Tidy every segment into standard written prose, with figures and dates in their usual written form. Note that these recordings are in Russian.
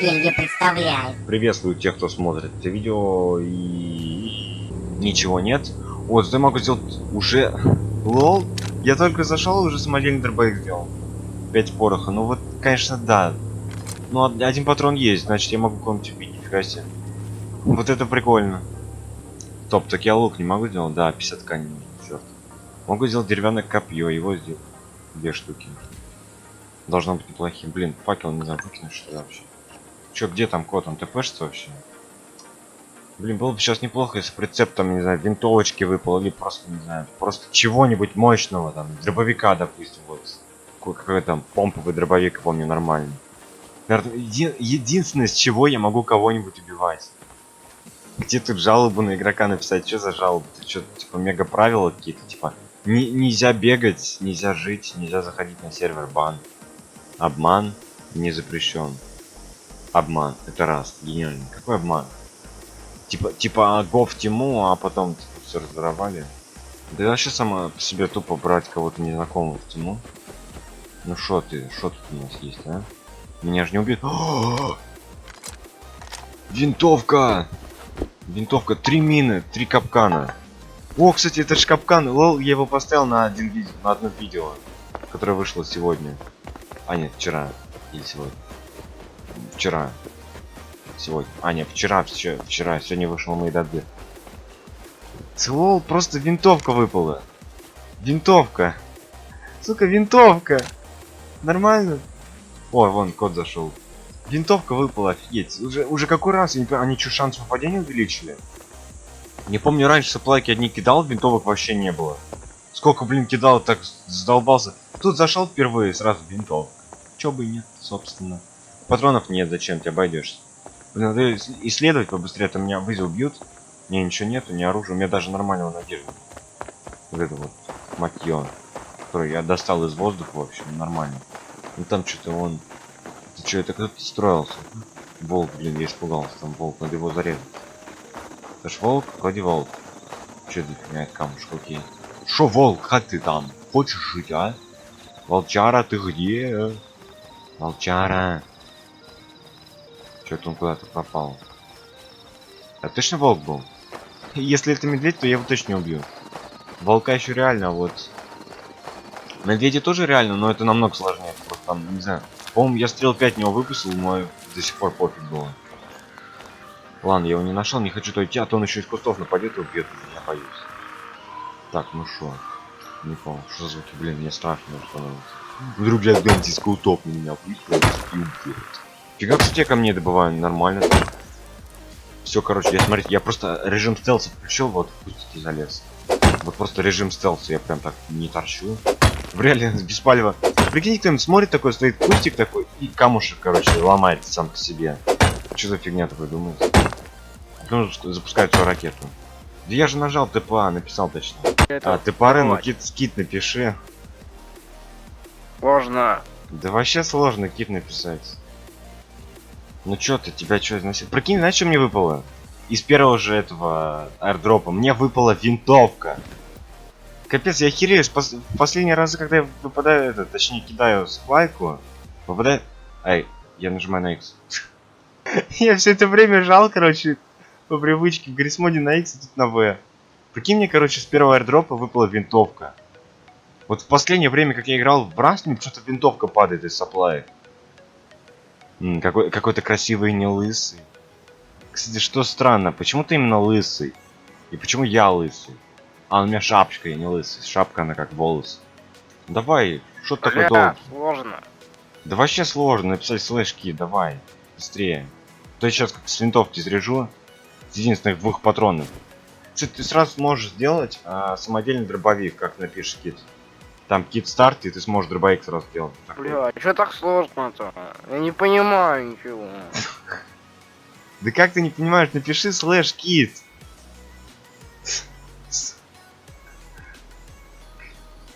Деньги представляет. Приветствую тех, кто смотрит это видео и... Ничего нет. Вот, я могу сделать уже... Лол, я только зашел и уже самодельный дробовик сделал. 5 пороха, ну вот, конечно, да. Ну, один патрон есть, значит я могу кого-нибудь убить, нифига себе. Вот это прикольно. Топ, так я лук не могу сделать? Да, 50 тканей, черт. Могу сделать деревянное копье, его сделать. 2 штуки. Должно быть неплохим. Блин, факел не знаю, выкинуть что ли вообще. Чё, где там кот? Он ТПшится вообще? Блин, было бы сейчас неплохо, если прицеп там, не знаю, винтовочки выпал, или просто, не знаю, просто чего-нибудь мощного, там, дробовика, допустим, вот. Какой там помповый дробовик, помню, нормальный. Наверное, единственное, с чего я могу кого-нибудь убивать. Где тут жалобу на игрока написать? Что за жалобы? Ты что, типа, мега правила какие-то, типа, нельзя бегать, нельзя жить, нельзя заходить на сервер, бан. Обман не запрещен. Обман, это раз, гениально. Какой обман? Типа го в тему, а потом типа, все разворовали. Да и вообще сама по себе тупо брать кого-то незнакомого в тему. Ну шо тут у нас есть, а? Меня же не убьют. Винтовка! Винтовка, 3 мины, 3 капкана. О, кстати, это же капкан. Лол, я его поставил на одно видео, которое вышло сегодня. А нет, вчера. Или сегодня. Вчера. Сегодня. А, нет, вчера. Сегодня вышел мой дабир. Лол, просто винтовка выпала. Винтовка. Сука, винтовка. Нормально? Ой, вон, кот зашел. Винтовка выпала, офигеть. Уже какой раз? Они что, шанс попадения увеличили? Не помню, раньше соплайки одни кидал, винтовок вообще не было. Сколько, блин, кидал, так задолбался. Тут зашел впервые, сразу винтовка. Чё бы и нет, собственно. Патронов нет, зачем ты обойдешься? Блин, надо исследовать побыстрее, а то меня вызов убьют. Не, ничего нету, ни оружия, у меня даже нормального надежды. Вот это вот матьё, который я достал из воздуха, в общем, нормально. Ну там что-то он... Ты что, это кто-то строился? Волк, блин, я испугался, там волк, надо его зарезать. Это ж волк, вроде волк. Че это фигня, камушек, окей. Шо, волк, как ты там? Хочешь жить, а? Волчара, ты где? Волчара. Что-то он куда-то пропал. А точно волк был? Если это медведь, то я его точно не убью. Волка еще реально, вот. Медведи тоже реально, но это намного сложнее. Просто там, не знаю. По-моему, я стрел 5 в него выпустил, мой до сих пор пофиг было. Ладно, я его не нашел, не хочу то идти, а то он еще из кустов нападет и убьет. Я боюсь. Так, ну шо? Не помню, что за звуки, блин, мне страшно становится. Вдруг я где-нибудь из кустов на меня выйдет и убьет. Фига, кстати, я ко мне добываю нормально. Все, короче, я просто режим стелса включил, вот в кустики залез. Вот просто режим стелса, я прям так не торчу. В реале без палева. Прикинь, кто-нибудь смотрит такой, стоит кустик такой, и камушек, короче, ломается сам по себе. Что за фигня такой думает? Ну, запускает свою ракету. Да я же нажал ТПА, написал точно. А, ТПА, ну кит напиши. Сложно. Да вообще сложно кит написать. Ну чё ты, тебя чё износил? Прикинь, знаешь, что мне выпало? Из первого же этого аирдропа мне выпала винтовка. Капец, я охерею. В последние разы, когда я выпадаю, точнее кидаю сплайку, попадаю... Ай, я нажимаю на X. Я все это время жал, короче, по привычке в Грисмоде на X, и тут на V. Прикинь, мне, короче, с первого аирдропа выпала винтовка. Вот в последнее время, как я играл в Rust, мне что-то винтовка падает из саплая. Какой-то красивый не лысый. Кстати, что странно, почему ты именно лысый? И почему я лысый? А, у меня шапочка, я не лысый. Шапка, она как волос. Давай, что такое долго? Сложно. Да вообще сложно написать слэшки, давай. Быстрее. То я сейчас как с винтовки заряжу. С единственных 2 патронов. Кстати, ты сразу сможешь сделать самодельный дробовик, как напишешь кит. Там кит старт, и ты сможешь дробовик сразу сделать. Бля, что так сложно-то? Я не понимаю ничего. Да как ты не понимаешь, напиши слэш кит.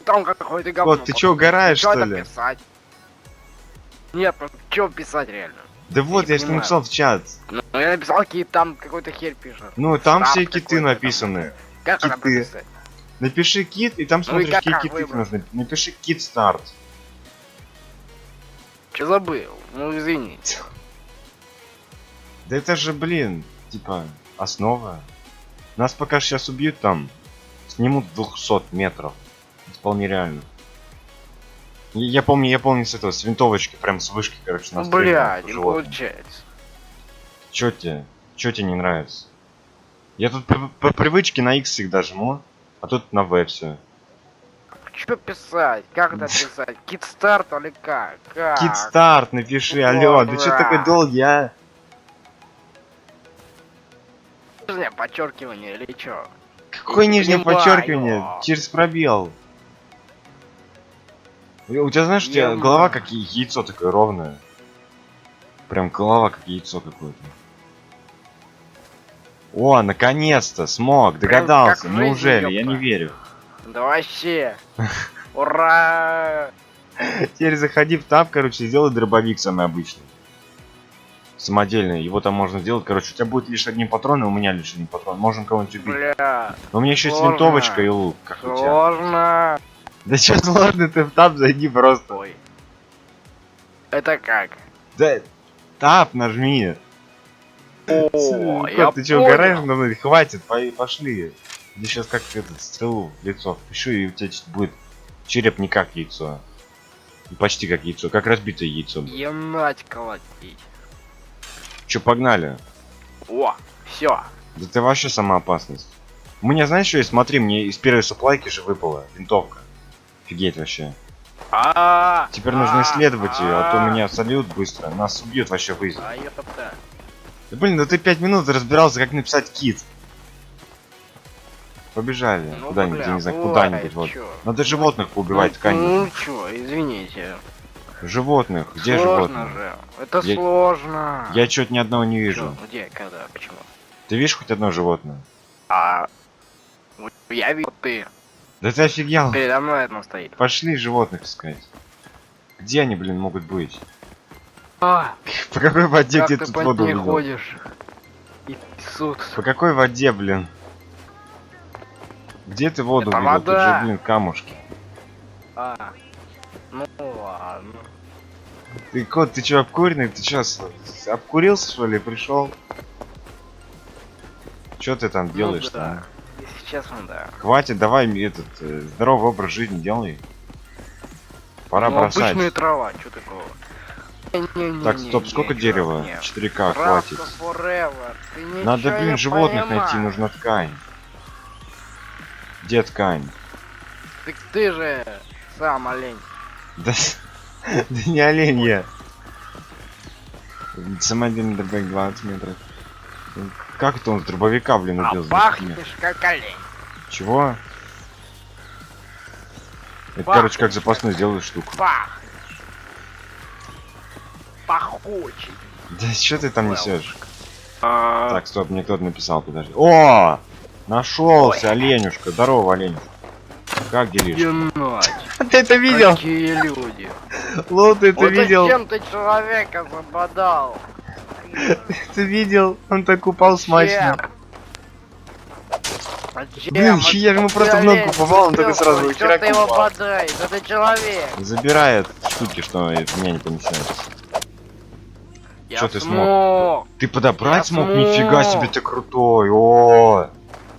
Там какой-то говно. Вот, ты чё, угораешь, что ли? Писать? Нет, просто чё писать реально? Да вот, я же написал в чат. Ну, я написал кит, там какой-то хер пишет. Ну, там Старт все киты какой-то написаны. там. Как это Киты. написать? Напиши кит, и там смотришь, и как какие киты выбрать? нужны. Напиши кит старт. Чё забыл? Ну, извините. Да это же, блин, типа, основа. Нас пока сейчас убьют там, снимут с 200 метров. Это вполне реально. Я помню с этого, с винтовочки, прям с вышки, короче, нас Блядь, не животных. получается. Чё тебе? Чё тебе не нравится? Я тут по привычке на X всегда жму, а тут на V все. Что писать? Как это писать? Кидстарт или как? Как? Кидстарт напиши, алло, да чё такой долгий, а? Нижнее подчеркивание или чё? Какое Не нижнее понимаю. подчеркивание? Через пробел. У тебя знаешь, у тебя Ема. голова как яйцо такое ровное. Прям голова как яйцо какое-то. О, наконец-то, смог, Прям догадался. как в жизни, Неужели? Я ёпта. не верю. Да вообще. Ура! Теперь заходи в таб, короче, сделай дробовик самый обычный. Самодельный. Его там можно сделать. Короче, у тебя будет лишь одни патроны, у меня лишь один патрон. Можем кого-нибудь убить. Бля, Но у меня еще есть сложно. винтовочка и лук, как у тебя. сложно. Да что сложно, ты в таб зайди просто. Ой. Это как? Да, таб нажми. О, Кот, я ты что, понял. угораешь надо мной? Хватит, пошли. Мне сейчас как этот стрелу в лицо впишу, и у тебя будет череп не как яйцо. Почти как яйцо, как разбитое яйцо. Ебать колотить. Че, погнали? О, все. Да ты вообще сама опасность. У меня, знаешь, что есть? Смотри, мне из первой суплайки же выпала винтовка. Офигеть вообще. Теперь нужно исследовать ее, а то меня сольют быстро. Нас убьют вообще в изи. А ёпта. Да блин, да ты 5 минут разбирался, как написать кит. Побежали Ну, куда-нибудь, бля, я не знаю, бывает, куда-нибудь. Вот. чё. Надо животных поубивать, Ну конечно. чё, извините. Животных, где Сложно животные? же. Это Я- сложно. Я чё-то ни одного не Чё, вижу. где, когда, почему? Ты видишь хоть одно животное? Вот я вижу, ты. Да ты офигел. Передо мной одно стоит. Пошли животных искать. Где они, блин, могут быть? А, По какой воде как ты ты тут по воду ней видел? ходишь? Иисус. По какой воде, блин? Где ты воду Это видел? Тут вода. же, блин, камушки. Ну ладно. Ты, кот, ты чё, обкуренный? Ты чё, обкурился, что ли, пришел? Чё ты там делаешь-то? Ну, а? да. Если честно, да. Хватит, давай этот здоровый образ жизни делай. Пора Ну, бросать. обычная трава, что такого? Не-не-не-не, Так, стоп, сколько чувак, дерева? нет. 4К, Крафта хватит. forever. Ты ничего Надо, блин, не животных найти, понимаешь. нужна ткань. Где ткань? Так ты же сам олень. Да, да не олень я. Самодельный дробовик 20 метров. Как это он с дробовика, блин, А убил? с 20 метров? пахнешь как олень. Чего? Это, Пахнешь короче, как запасную сделаю штуку. Пахнешь. Пахучий. Да что ты там несешь? Так. Так, стоп, мне кто-то написал, подожди. О! Нашелся, оленюшка. Здорово, оленюшка. Как делишь? Ебать. Ты это видел? Какие люди. Лол, ты это Вот видел? зачем ты человека забодал? Ты видел? Он так упал смачно. Зачем? Блин, я же ему просто в ногу попал, он только сразу Что ты его упал. бодаешь? Это человек. Забирает штуки, что меня не помещается. Я Чё ты смог. Ты подобрать Я смог? смог. Нифига себе, ты крутой. О,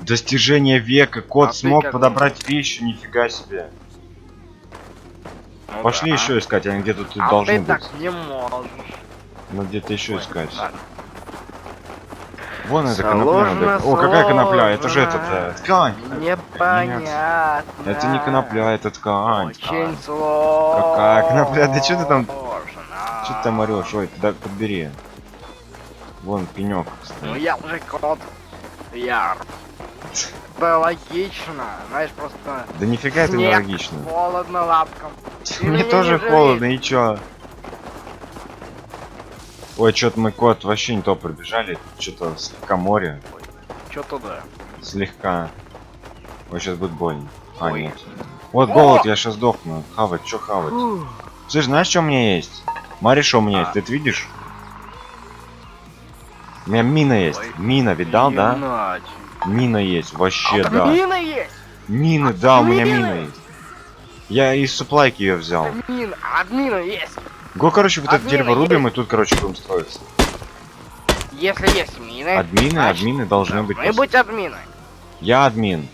достижение века. Кот А ты смог как подобрать вещи, нифига себе. Ну Пошли да. еще искать, они где-то тут А должны ты быть. так не можешь. Ну где-то еще Ой, искать. ладно. Вон эта Сложно, конопля. О, какая конопля? Это же сложно. ткань. Непонятно. Это не конопля, это ткань. Очень сложно. Какая конопля? Да чё ты там- Что ты там орешь? Ой, туда подбери. Вон пенек. Ну я уже кот. Яр. Это логично. Знаешь, просто Да нифига это не снег, логично. холодно лапкам. Ты Мне меня тоже не жалеешь. холодно, и чё? Ой, чё-то мы кот вообще не то пробежали. Что-то слегка море. Чё туда? Слегка. Ой, сейчас будет больно. А, Ой. нет. Вот голод, я сейчас сдохну. Хавать, что хавать? Слышь, знаешь, что у меня есть? Смотри, что у меня есть, ты это видишь? У меня мина есть. Ой. Мина, видал, да? Ебать. Мина есть, вообще, А да. мина есть? Мины, да, у меня мина мина есть. Я из суплайки ее взял. Мина есть. Го, короче, вот это Мина дерево рубим, и есть. тут, короче, будем строиться. Если есть мины... Админы, значит, админы должны быть. Мы быть админы. Я админ.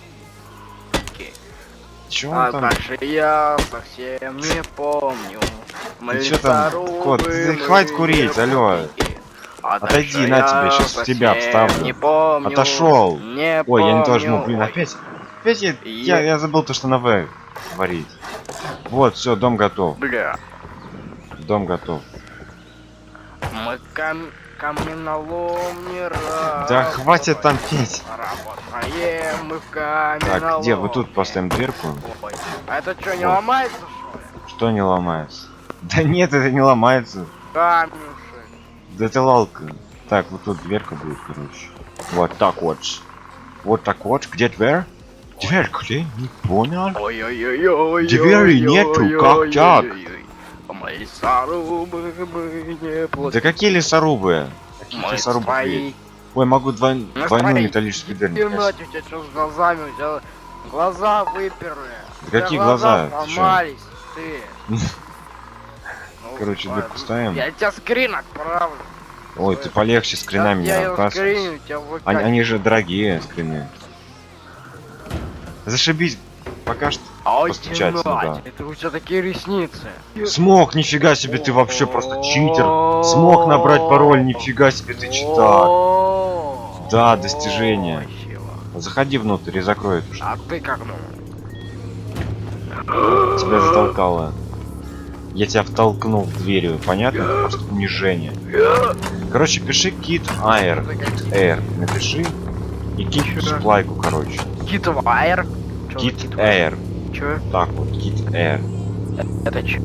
Окей. Чё А он там? дальше я совсем не помню. Мы Ты чё там, лесорубы, кот, ты мы хватит курить, алло. лесорубики. А Отойди, дальше на я тебе, щас в тебя совсем вставлю. Не помню. Отошел. Не Ой, я не то помню. жму, блин, Ой. опять. Опять я забыл то, что на В говорить. Вот, все, дом готов. Бля. Дом готов. Мы каменолом не работаем. Да хватит там петь. Работаем мы в каменолом. Так, где? Вот тут поставим дверку. Ой, а это что, не Вот. ломается, что ли? Что не ломается? Да нет, это не ломается. Камешек. Да это лалка. Так, вот тут дверка будет, короче. Вот так вот. Вот так вот. Где дверь? Дверь где? Не понял. Ой-ой-ой-ой. Двери нету, как так? Мы лесорубы, мы не платим. Да какие лесорубы? Какие Мы лесорубы? свои. Ой, могу Мы двойную свои. металлическую дверь. Темнать, у тебя что с глазами? У тебя глаза выперли. Да У тебя какие глаза? Ты чё? сломались, ты. Ну, Короче, ладно. дверку ставим. Я тебе скрин отправлю. Ой, ты полегче скринами не Я его разбрасывайся. скриню, тебя в ВК. Они же дорогие скрины. Зашибись. Пока что. Ой, постучаться темнать, туда. это у тебя такие ресницы. Смог, нифига себе, ты вообще просто читер. Смог набрать пароль, нифига себе, ты читак. Да, достижение. Заходи внутрь и закрой эту штуку. А ты как ну? Тебя затолкало. Я тебя втолкнул в дверью, понятно? Просто унижение. Короче, пиши Kit Air. Air. Напиши. И Kit сплайку, короче. Китвайр? Kit Air. Чё? Так вот, Kit Air. Это чё?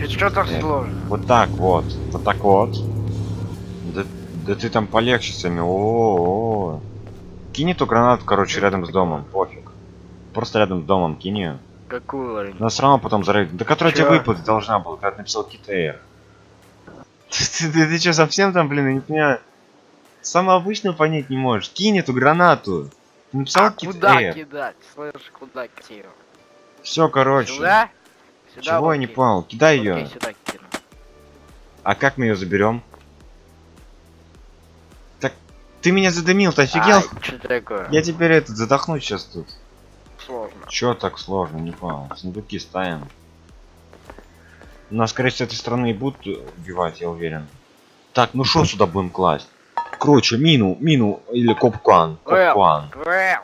Чё так сложно? Вот так вот. Вот так вот. Да ты там полегче с вами. О-о-о. Кинь эту гранату, короче, рядом с домом. Пофиг. Просто рядом с домом кинь ее. Какую? Но все равно потом зарыть. Да которая Чё? тебе выпадет должна была, когда ты написал Kit Air. Ты чё, совсем там, блин, я не понимаю. Самое обычное понять не можешь. Кинь эту гранату. Ты написал А Kit куда Air. кидать? Слышь, куда кидать? Все, короче. Сюда? Сюда Чего вот я не кину. понял? Кидай Окей, ее. сюда кину. А как мы ее заберем? Так ты меня задымил, ты офигел? Ай, чё такое? Я теперь этот задохнусь сейчас тут. Сложно. Чё так сложно, не понял. Сундуки ставим. Нас, скорее всего, с этой стороны и будут убивать, я уверен. Так, ну что сюда будем класть? Короче, мину или капкан. Капкан. Квел,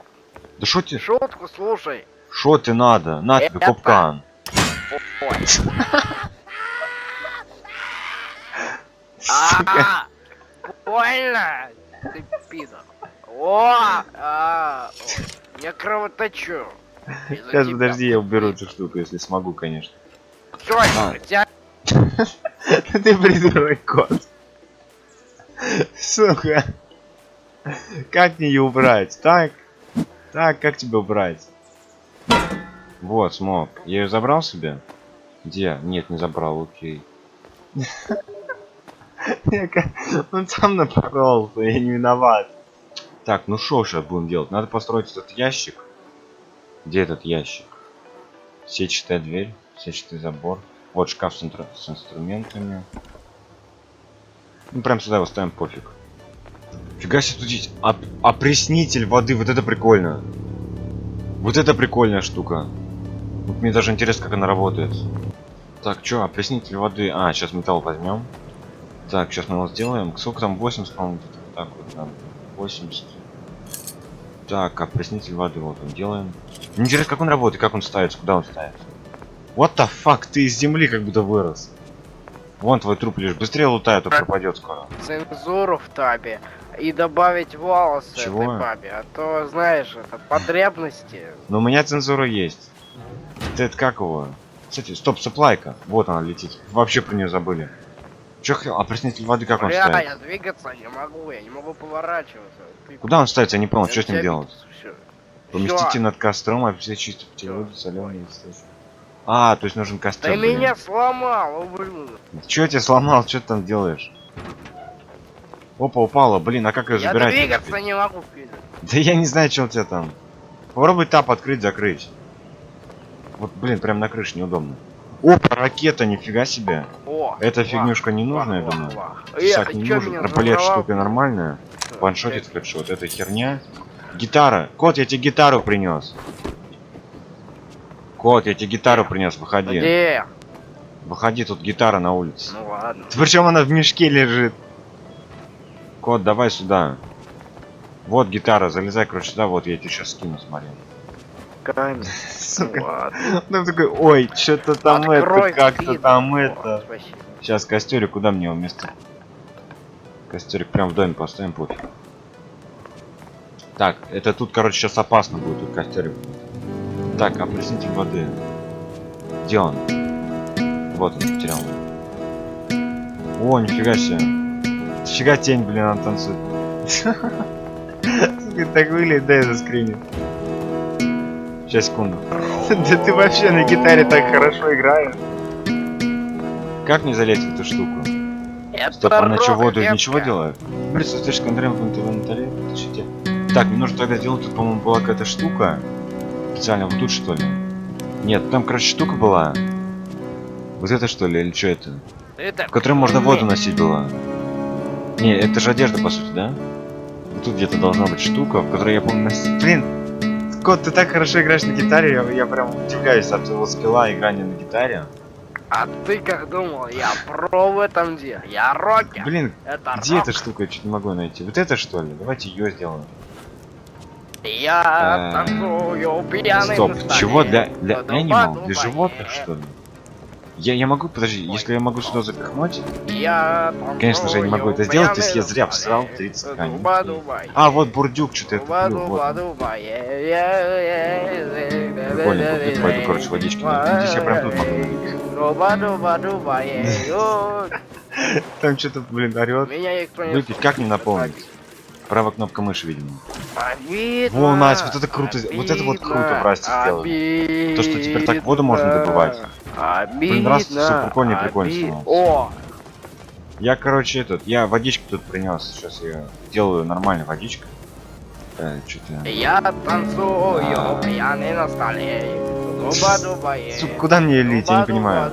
Да что тебе? шутку слушай. Что ты надо? На тебе Это- капкан. Ой. Сука. Больно! Ты пидор. Ой, я кровоточу. Из-за Сейчас, тебя. подожди, я уберу эту штуку, если смогу, конечно. Чё, А. тебя Ты придурок, кот. Сука. Как мне ее убрать? Так, как тебя убрать? Вот, смог. Я ее забрал себе? Где? Нет, не забрал, окей. Он сам напоролся, я не виноват. Так, ну что сейчас будем делать? Надо построить этот ящик. Где этот ящик? Сетчатая дверь, сетчатый забор. Вот шкаф с инструментами. Ну прям сюда его ставим, пофиг. Фига себе, тут есть опреснитель воды, вот это прикольно. Вот это прикольная штука. Вот мне даже интересно, как она работает. Так, что, опреснитель воды. А, сейчас металл возьмем. Так, сейчас мы его сделаем. Сколько там? 80, по-моему, вот так вот надо. 80. Так, опреснитель воды, вот он делаем. Мне интересно, как он работает, как он ставится, куда он ставится. What the fuck, ты из земли как будто вырос. Вон твой труп лишь. Быстрее лутай, а то пропадет скоро. цензуру в табе и добавить волосы Чего? этой бабе, а то, знаешь, это потребности. Но у меня цензура есть. Это как его? Кстати, стоп, саплайка. Вот она летит. Вообще про нее забыли. Че хотел? Опреснитель воды как он Бля, ставит? я двигаться не могу, я не могу поворачиваться. Ты- Куда он ставится? Я не понял, я что с ним тебя делать? всё. Поместите Всё. над костром, а все чисто потеряли соленые источники. А, то есть нужен костер. Ты блин. меня сломал, ублюдок. Чё тебя сломал? Что ты там делаешь? Опа, упала. Блин, а как ее Я забирать? двигаться не могу, пидор. Да я не знаю, что у тебя там. Попробуй тап открыть, закрыть. Вот, блин, прям на крыше неудобно. Опа, ракета, нифига себе. О, Эта вах, фигнюшка не вах, нужна, я вах, думаю. вах. Тесак ты не чё нужен. меня Арбалет взорвал? штука нормальная. Ваншотит хэдшот. Это херня. Гитара. Кот, я тебе гитару принес. Кот, я тебе гитару принес. Выходи. Где? Выходи, тут гитара на улице. Ну ладно. Причем она в мешке лежит. Кот, давай сюда. Вот гитара, залезай, короче, сюда. Вот я тебе сейчас скину, смотри. Камень. Сука. Ну ладно. Там такой, ой, что-то там Открой это, как-то спину. там О, это. спасибо. Сейчас костерик, куда мне его вместо? Костерик прям в доме поставим, пофиг. Так, это тут, короче, сейчас опасно будет, тут костерик. Так, опреснитель воды. Где он? Вот он, потерял. О, нифига себе. Нифига тень, блин, она танцует. Так выглядит, дай заскринит. Сейчас, секунду. Да ты вообще на гитаре так хорошо играешь. Как мне залезть в эту штуку? Стоп, она что, воду из ничего делает? Блин, состоишь контролем в инвентаре. Так, мне нужно тогда сделать, тут, по-моему, была какая-то штука. Специально вот тут, что ли? Нет, там, короче, штука была. Вот это, что ли, или что это? В которой можно воду носить была. Не, это же одежда, по сути, да? Вот тут где-то должна быть штука, в которой я помню... Блин, Кот, ты так хорошо играешь на гитаре, я прям удивляюсь от твоего скилла играния на гитаре. А ты как думал, я про в этом деле? Я рокер. Блин, Это где рок. эта штука? Я чуть не могу найти. Вот это, что ли? Давайте ее сделаем. Я танцую пьяный Стоп, на столе. чего для анимал? Для Подумай. животных, что ли? Я могу, подожди, если я могу сюда запихнуть, Я конечно же, я не могу это танцую сделать, то есть я пьяный зря на всрал столе. 30 Дуба, камней. дуба, А, вот бурдюк, что-то я туплю, вот. дуба, Прикольно, бурдюк, пойду, короче, водички найду. Здесь я прям тут могу найти. Дуба, дуба, дуба, Там что-то, блин, орёт. Меня никто не Выпить, как не напомнить? Правая кнопка мыши, видимо. Обидно, Во, Настя, вот это круто, вот это вот круто в Расте сделали. То, что теперь так воду можно добывать. Блин, раз всё прикольнее, прикольнее становится. О, Я водичку тут принес. Сейчас я делаю нормальной водичкой. Что-то. я танцую пьяный на столе. Дуба, дуба, Сука, куда мне ее лить? Я не понимаю.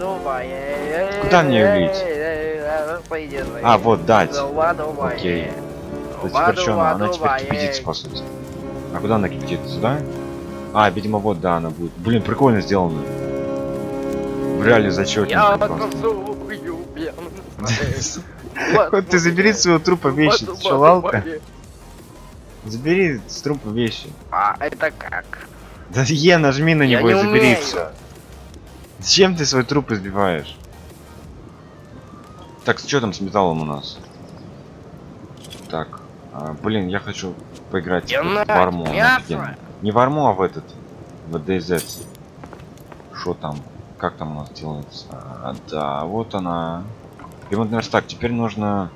Куда мне ее лить? А, вот, дать. Окей. Да теперь что она? Она теперь кипятится, по сути. А куда она кипятит? Сюда? А, видимо, вот, да, она будет. Блин, прикольно сделано. В реале зачетненько Я просто. танцую пьяный на столе. Вот ты забери своего трупа вещи, ты чё, лалка? Забери с трупа вещи. А это как? Да Е, нажми на Я него и не забери умею. все. Зачем ты свой труп избиваешь? Так, что там с металлом у нас? Так, блин, я хочу поиграть Геннадий, в арму. мясо. офигенно. Не в арму, а в этот. В DayZ. Что там? Как там у нас делается? Да, вот она. Ремонтный верстак. Теперь нужно...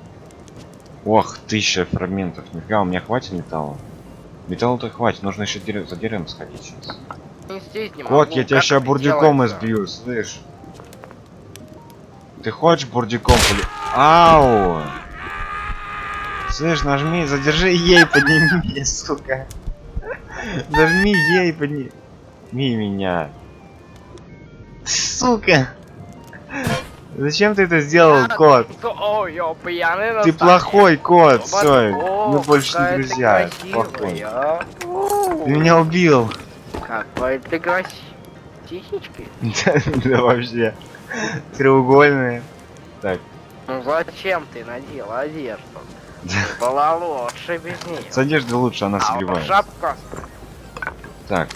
Ох, 1000 фрагментов. Нифига, у меня хватит металла? Металла-то хватит, нужно еще за деревом сходить сейчас. Кот, я тебя сейчас бурдюком избью, слышь? Ты хочешь бурдюком Ау! Слышь, нажми, задержи ей, подними, сука. Нажми ей, подними меня. Сука! Зачем ты это сделал, кот? Ты плохой кот, все, мы больше не друзья. Плохой. Ты меня убил. Какой ты красивый. Сисечки? Да вообще. Треугольные. Так. Ну зачем ты надел одежду? Была лучше без нее. С одеждой лучше, она А вот согревает. шапка. Так.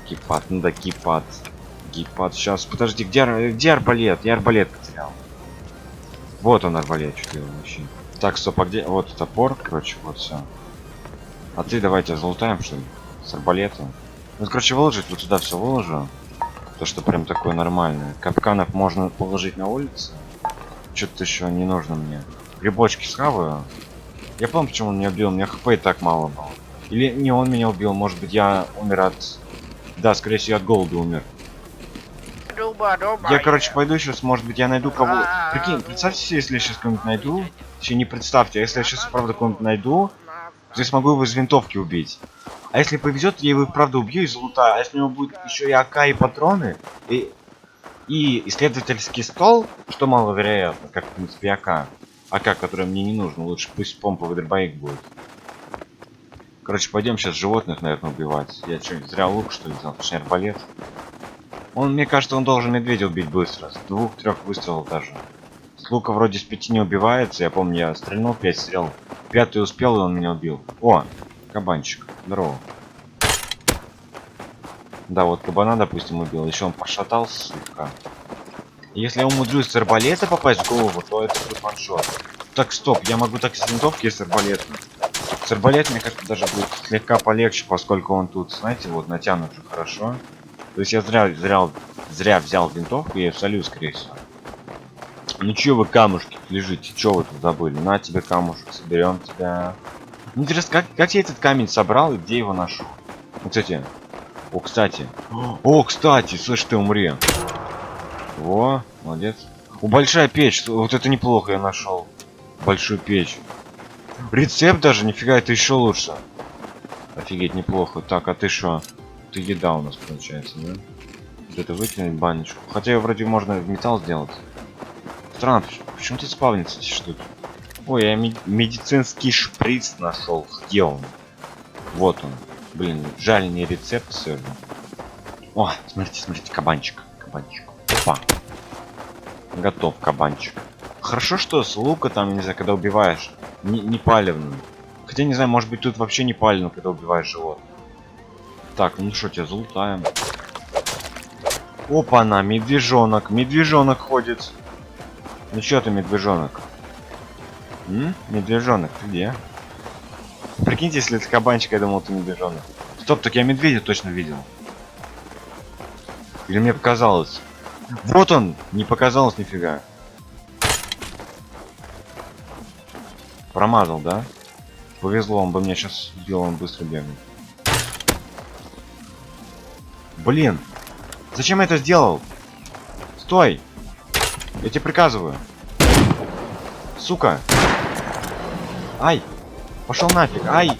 Кипат, ну да, кипат. Сейчас, подожди, где арбалет? Я арбалет потерял. Вот он арбалет, что делал вообще. Так, стоп, а где? Вот топор, короче, вот все. А ты давайте залутаем, что ли? С арбалетом. Ну, короче, выложить, вот сюда все выложу. То, что прям такое нормальное. Капканов можно положить на улице. Что-то еще не нужно мне. Грибочки схаваю. Я помню, почему он меня убил. У меня хп и так мало было. Или не он меня убил, может быть я умер от... Да, скорее всего, я от голода умер. Я, короче, пойду сейчас, может быть, я найду кого... Прикинь, представьте себе, если я сейчас кого-нибудь найду. Еще не представьте, а если я сейчас, правда, кого-нибудь найду, то я смогу его из винтовки убить. А если повезет, я его и правда убью и залутаю. А если у него будет еще и АК, и патроны, и исследовательский стол, что маловероятно, как в принципе АК. АК, который мне не нужен, лучше пусть помповый дробовик будет. Короче, пойдем сейчас животных, наверное, убивать. Я что, зря лук, что ли, взял? Точнее, арбалет. Он, мне кажется, он должен медведя убить быстро. С 2-3 выстрелов даже. С лука вроде с 5 не убивается. Я помню, я стрельнул 5 стрел. 5-й успел, и он меня убил. О, кабанчик. Здорово. Да, вот кабана, допустим, убил. Еще он пошатался слегка. Если я умудрюсь с арбалета попасть в голову, то это будет ваншот. Так, стоп, я могу так с винтовки и с арбалета. С арбалетом, мне кажется, даже будет слегка полегче, поскольку он тут, знаете, вот натянут же хорошо. То есть я зря взял винтовку, я ее солю, скорее всего. Ну чё вы камушки лежите, чё вы тут забыли? На тебе камушек, соберем тебя. Интересно, как я этот камень собрал и где его нашел? Ну, кстати. О, кстати, слышь, ты умри. Во, молодец. Большая печь, вот это неплохо я нашел. Большую печь. Рецепт даже, нифига, это еще лучше. Офигеть, неплохо. Так, а ты шо? Ты еда у нас получается, да? Вот это выкинуть баночку. Хотя ее вроде можно в металл сделать. Странно, почему тут спавнится эти штуки? Ой, я медицинский шприц нашел. Где он? Вот он. Блин, жаль, не рецепт все же. О, смотрите, кабанчик. Опа. Готов кабанчик. Хорошо, что с лука там, не знаю, когда убиваешь, не палевным. Хотя, не знаю, может быть, тут вообще не палевно, когда убиваешь животных. Так, ну что, тебя залутаем. Опа-на, медвежонок. Медвежонок ходит. Ну что ты, медвежонок? Медвежонок, ты где? Прикиньте, если это кабанчик, я думал, ты медвежонок. Стоп, так я медведя точно видел. Или мне показалось? Вот он! Не показалось нифига. Промазал, да? Повезло, он бы меня сейчас убил, он быстро бегает. Блин! Зачем я это сделал? Стой! Я тебе приказываю. Сука! Ай! Пошел нафиг! Ай!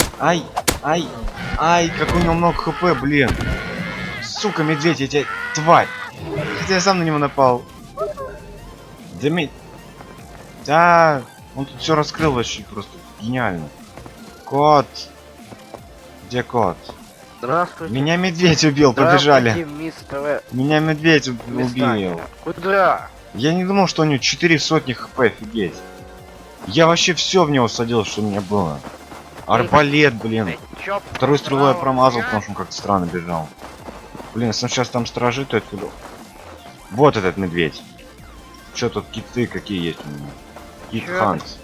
Как у него много хп, блин! Сука, медведь, я тебя... Тварь! Хотя я сам на него напал. Да, он тут все раскрыл вообще просто гениально. Кот! Где кот? Здравствуйте. Меня медведь убил, побежали. Мистер... Меня медведь убил. Куда? Я не думал, что у него 4 сотни хп, офигеть. Я вообще все в него садил, что у меня было. Арбалет, блин. Второй стрелой я промазал, потому что он как-то странно бежал. Блин, если он сейчас там сторожит, то откуда... Вот этот медведь. Что тут киты какие есть у меня? Кит Ханс.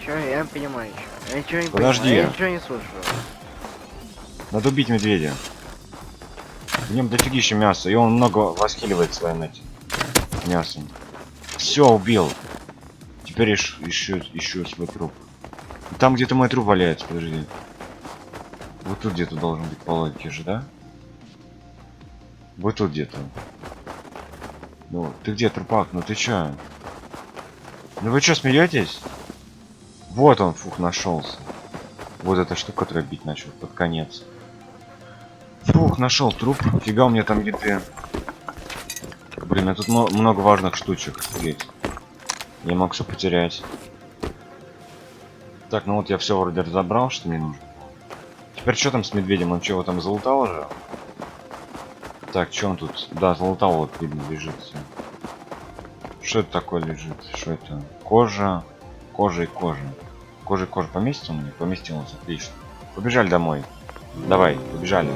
Чё, я не понимаю. Я ничего не Подожди. понимаю, я ничего не слышу. Надо убить медведя. В нем дофигища мяса, и он много восхиливает своим этим мясом. Все, убил. Теперь ищу свой труп. Там где-то мой труп валяется, подожди. Вот тут где-то должен быть по логике же, да? Вот тут где-то. Ну, ты где, трупак? Ну ты чё? Ну вы чё, смеетесь? Вот он, фух, нашелся. Вот эта штука, которая бить начал под конец. Фух, нашел труп. Фига у меня там еды. Блин, а тут много важных штучек. Офигеть. Я мог все потерять. Так, ну вот я все вроде разобрал, что мне нужно. Теперь что там с медведем? Он чего там залутал уже? Так, что он тут? Да, залутал, вот видно, лежит всё. Что это такое лежит? Что это? Кожа. Кожа и кожа. Кожа и кожа поместится мне? Поместилось, отлично. Побежали домой. Давай, побежали.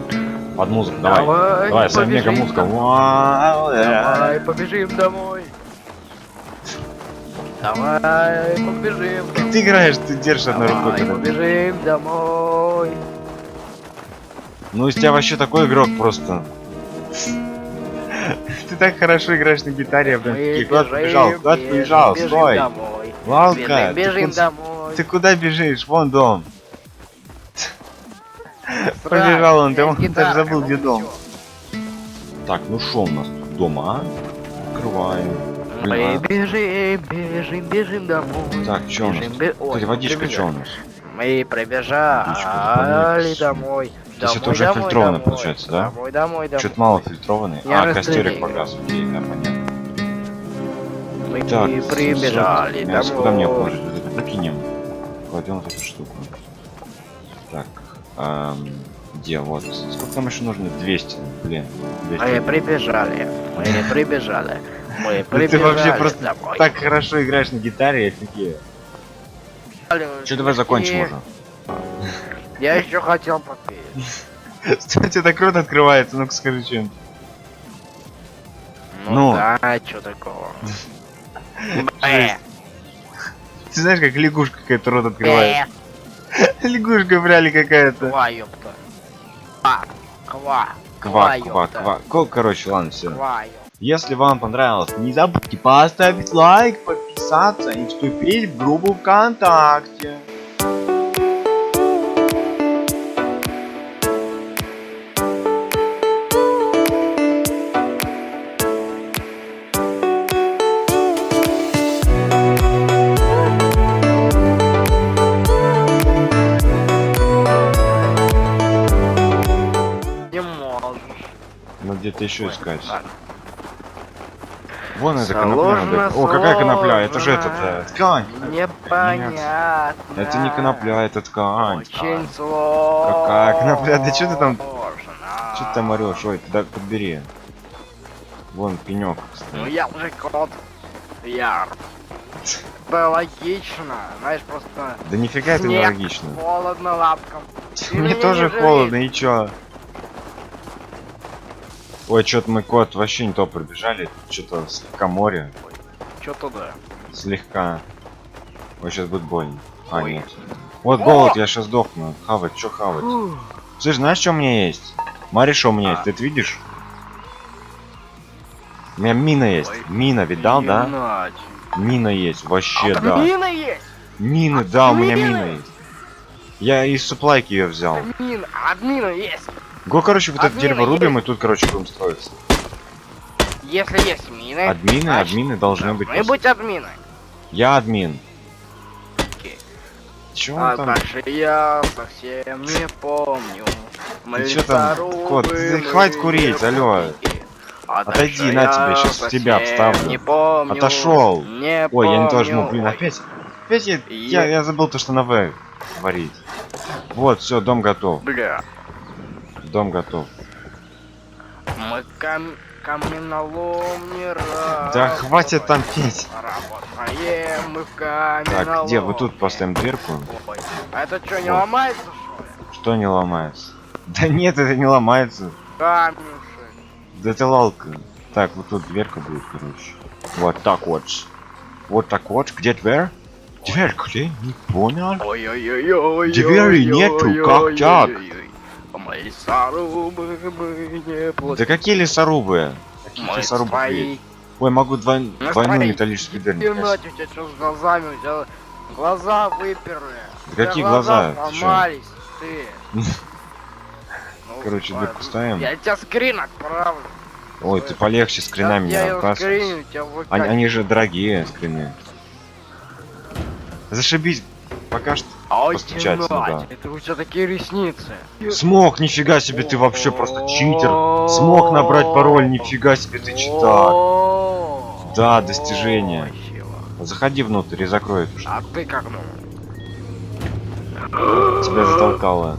Под музыку, давай. Давай, с мега музыка. Давай, побежим домой. Давай, побежим. Как ты играешь, ты держишь одной рукой. Давай, побежим домой. Ну, из тебя вообще такой игрок просто. Ты так хорошо играешь на гитаре, блин. Куда ты побежал? Куда ты побежал? Стой! Лалка, Бежим домой. ты куда бежишь? Вон дом. Побежал он, ты даже забыл, где дом. Так, ну шо у нас тут дома, а? Открываем. Мы бежим домой. Так, чё у нас? Кстати, водичка, чё у нас? Мы пробежали домой. То есть это уже фильтрованный получается, да? Домой. Чуть мало фильтрованный. Я А, костерик расстреляю. погас. Окей, да, понятно. Мы Так, прибежали 700 мяса. Куда мне домой. положить? Вот это выкинем. Кладем вот эту штуку. Так, где? Вот. Сколько нам еще нужно? 200. Блин. 200. Мы прибежали. Мы Ну прибежали ты вообще просто домой. так хорошо играешь на гитаре, офигею. Че, давай закончим уже. Я еще хотел попеть. Кстати, так рот открывается, ну-ка скажи что-нибудь. Ну. Да, что такого? Жесть. Ты знаешь, как лягушка какая-то рот открывает? Лягушка в реале какая-то. Ква, ёпта. Ква. Короче, ладно, все. Ква, ёпта. Если вам понравилось, не забудьте поставить лайк, подписаться и вступить в группу ВКонтакте. Не можешь. Надо где-то еще Ой, искать. ладно. Вон это конопля. Сложно, надо. О, какая конопля? Это же сложно. ткань. Непонятно. Это не конопля, это ткань. Очень сложно. Какая конопля? Да что ты там? Что ты там орешь? Ой, туда подбери. Вон пенек. Ну я уже кот. Яр. Это логично. Знаешь, просто Да нифига это не снег, логично. холодно лапкам. Ты Мне меня тоже не жалей. холодно, и чё? Ой, чё-то мы кот вообще не то пробежали. Что-то слегка море. Чё туда? Слегка. Ой, сейчас будет больно. А, Ой. нет. Вот голод, я сейчас сдохну. Хавать, чё хавать? Слышь, знаешь, что у меня есть? Смотри, что у меня есть, ты это видишь? У меня мина есть. Ой. Мина, видал, да? Ебать. Мина есть, вообще, А да. мина есть? Мины, да, у меня мина мина есть. Я из суплайки ее взял. Админа есть. Го, короче, вот это Админы дерево рубим, и есть. тут, короче, будем строиться. Если есть мины, Админы, значит, админы должны быть. должны быть админы. Я админ. Окей. Чё А он там? дальше я совсем не помню. Мы Ты чё там, лесорубы, кот, ты мы хватит курить, алло. А Отойди, дальше на я тебе, щас в тебя совсем вставлю. Не помню. Отошел. Не Ой, я не то помню. жму, блин, Ой. опять я забыл то, что на В говорить. Вот, все, дом готов. Бля. Дом готов. Мы каменолом не раз. Да хватит там петь. Работаем мы в каменолом. Так, где? Вот тут поставим дверку. Ой, а это что, не Вот. ломается, что ли? Что не ломается? Да нет, это не ломается. Камень. Да это лалка. Так, вот тут дверка будет, короче. Вот так вот. Вот так вот. Где дверь? Дверь где? Не понял. Ой-ой-ой-ой. Двери нету, как так? Мы лесорубы, мы не плохие. Да какие лесорубы? Какие Мы лесорубы? свои. есть? Ой, могу двойную смотри, металлическую дверь. Геннадий, у тебя что с глазами? У тебя глаза выперли. Да какие глаза? Ты чё? Сломались, ты. Ну, Короче, ладно. дырку ставим. Я тебя скрин отправлю. Ой, ты полегче скринами не Я его разбрасывайся. скриню, тебя в ВК. Они же дорогие скрины. Зашибись. Пока что. Ой, постучать сюда. Геннадий, это у тебя такие ресницы. Смог, нифига себе, ты вообще просто читер. Смог набрать пароль, нифига себе, ты читак. Да, достижение. Заходи внутрь и закрой эту штуку. А ты как ну? Тебя затолкало.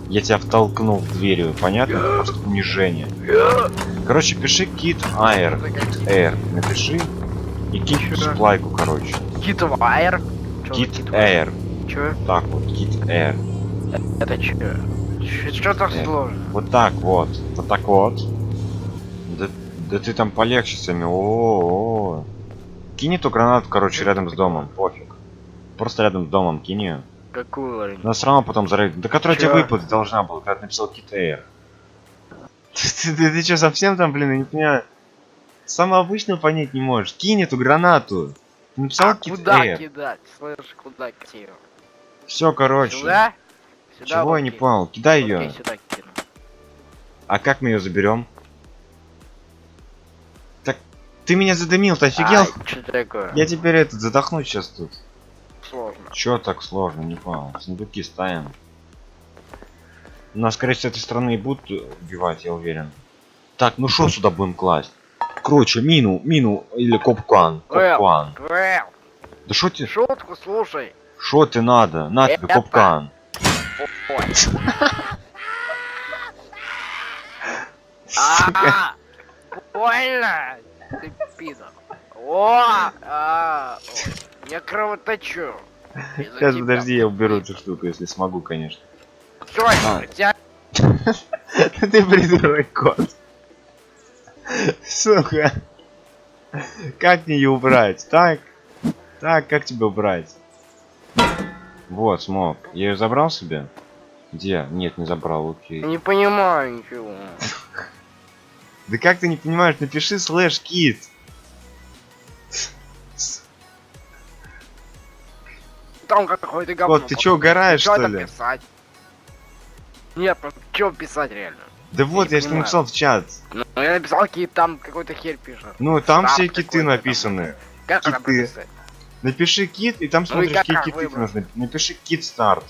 Я тебя втолкнул в дверью, понятно? Это просто унижение. Короче, пиши Kit Air. Kit Air. Напиши. И кинь в сплайку, короче. Китвайр? Kit Air. Чё? Так вот, Kit Air. Это чё? Что так сложно? Вот так вот. Вот так вот. Да ты там полегче с вами. О-о-о. Кинь эту гранату, короче, рядом с домом. Пофиг. Просто рядом с домом кинь ее. Какую? Но все равно потом зарыть. Да которая тебе Чё? выпадать должна была, когда ты написал Kit Air. Ты чё, совсем там, блин, я не понимаю. Самое обычное понять не можешь. Кинь эту гранату. Ты написал А Kit куда Air. кидать? Слышь, куда кидать? Все, короче. Сюда? Сюда Чего вот я не кину. понял? Кидай Окей, ее. сюда кину. А как мы ее заберем? Так ты меня задымил, ты офигел? Ай, что такое? Я теперь этот задохнусь сейчас тут. Сложно. Чё так сложно, не понял. Сундуки ставим. Нас, скорее всего, с этой стороны и будут убивать, я уверен. Так, ну что сюда будем класть? Короче, мину или капкан. Капкан. Да что тебе? Шутку слушай. Что ты надо? На тебе Это- капкан. Ой. Сука. Больно! Ты пидор. Я кровоточу. Из-за Сейчас, тебя. подожди, я уберу эту штуку, если смогу, конечно. Чё, А. тебя Ты придурок, кот. Сука. Как мне ее убрать? Так, как тебя убрать? Вот, смог. Я ее забрал себе? Где? Нет, не забрал, окей. не понимаю ничего. Да как ты не понимаешь? Напиши слэш кит. Там какой-то говно. Вот, ты чё, угораешь, Чё что это ли? писать? Нет, ну чё писать реально? Да вот, не я же понимаю. написал в чат. Ну, я написал какие там какой-то хер пишет. Ну, там Штаб все киты какой-то написаны. Как это Киты. написать? Напиши кит, и там Ну и смотришь, какие как киты тебе выбрать? нужны. Напиши кит старт.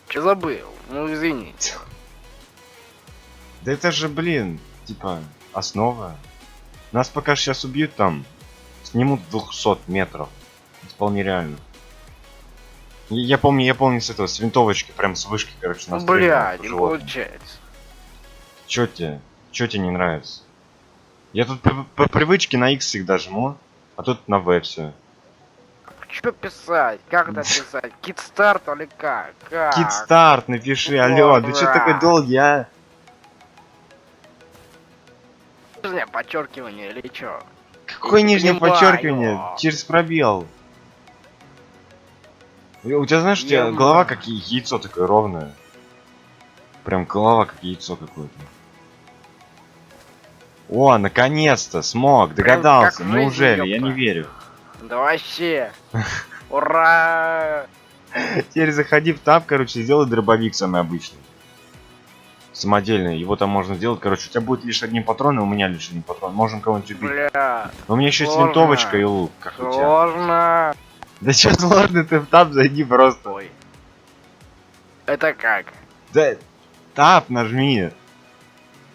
Чё забыл? Ну извините. Да это же, блин, типа, основа. Нас пока сейчас убьют там, снимут 200 метров. Это вполне реально. Я помню с этого, с винтовочки, прям с вышки, короче, Ну настреливал блядь, по не животным. получается. Чё тебе не нравится? Я тут по привычке на X всегда жму, а тут на V все. Чё писать? Как это писать? Китстарт или как? Как? Кит старт напиши, алло, да чё ты такой долгий, а? Нижнее подчеркивание или чё? Какое Не нижнее понимаю. подчеркивание? Через пробел. У тебя, знаешь, у тебя Ё-моё. голова как яйцо такое ровное. Прям голова как яйцо какое-то. О, наконец-то, смог, догадался. как в жизни, Неужели? Я не ёпта. верю. Да вообще. Ура! Теперь заходи в таб, короче, сделай дробовик самый обычный. Самодельный. Его там можно сделать. Короче, у тебя будет лишь один патрон, и у меня лишь один патрон. Можем кого-нибудь убить. Бля, Но у меня еще есть сложно. винтовочка и лук, как у тебя. сложно. Да что сложно, ты в таб зайди просто. Ой. Это как? Да, таб нажми.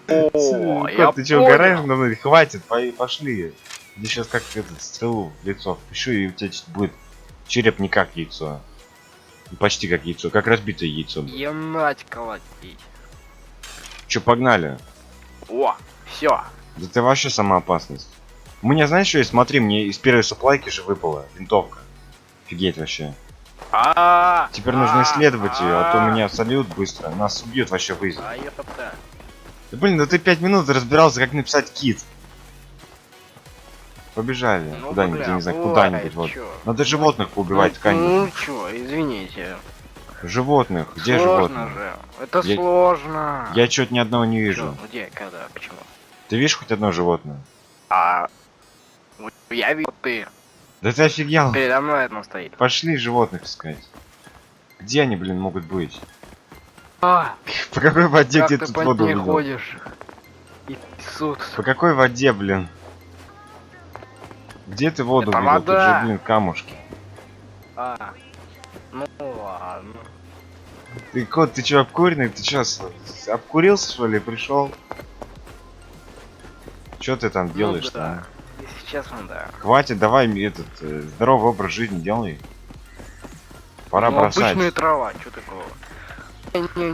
О, Кот, я ты что, понял. угораешь надо мной? Хватит, пошли. Мне сейчас как этот стрелу в лицо впишу, и у тебя будет череп не как яйцо. Почти как яйцо, как разбитое яйцо. Ебать колотить. Че, погнали? О, все. Да ты вообще сама опасность. У меня, знаешь, что есть? Смотри, мне из первой суплайки же выпала винтовка. Офигеть вообще. Теперь нужно исследовать ее, а то меня сольют быстро. Нас убьют вообще в изи. А ёпта. Да блин, да ты 5 минут разбирался, как написать кит. Побежали Ну, куда-нибудь, бля, я не знаю, бывает, куда-нибудь. Вот. чё. Надо животных поубивать, ткань. Ну чё, извините. Животных, где Сложно животные? же. Это Я- сложно. Я чё-то ни одного не Чё, вижу. где, когда, почему? Ты видишь хоть одно животное? Вот я вижу, ты Да ты офигел. передо мной одно стоит. Пошли животных искать. Где они, блин, могут быть? А, По какой воде, как где ты тут по воду ней видел? ходишь? Иисус. По какой воде, блин? Где ты воду Это видел? Тут вода. же, блин, камушки. Ну ладно. Ты, кот, ты чё, обкуренный? Ты чё, обкурился, что ли, пришел? Чё ты там делаешь, Ну да. Если честно, да. Хватит, давай этот здоровый образ жизни делай. Пора Ну, бросать. обычная трава, что такого?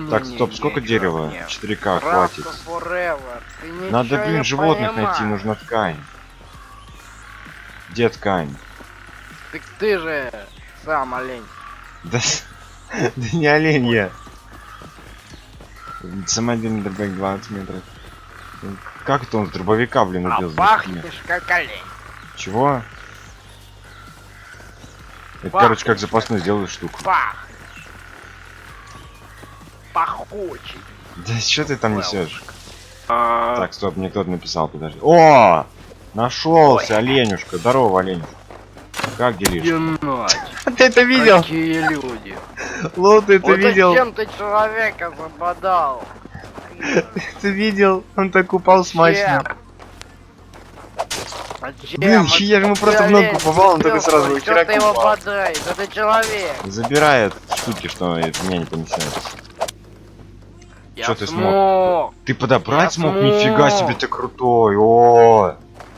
Так, стоп, сколько дерева? 4К, хватит. Надо, блин, животных найти, нужна ткань. Где ткань? Так ты же сам олень. Да, да не олень я. Самодельный дробовик 20 метров. Как это он с дробовика, блин, А убил? пахнешь как олень. Чего? Это, Пахнешь короче, как запасную сделаю штуку. Пахнешь. Пахучий. Да что ты там несешь? Так. Так, стоп, мне кто-то написал, подожди. О! Нашелся, оленюшка. Здорово, оленюшка. Как делишь? Ты это видел? Какие люди. Лол, ты это Вот видел? зачем ты человека забодал? Ты видел? Он так упал смачно. Блин, че я же ему просто в ногу попал, он только сразу Что херак ты его упал. бодаешь? Это человек. Забирает штуки, что это меня не помещается. Чё ты смог? смог? Ты подобрать Я смог? смог. Нифига себе ты крутой. О,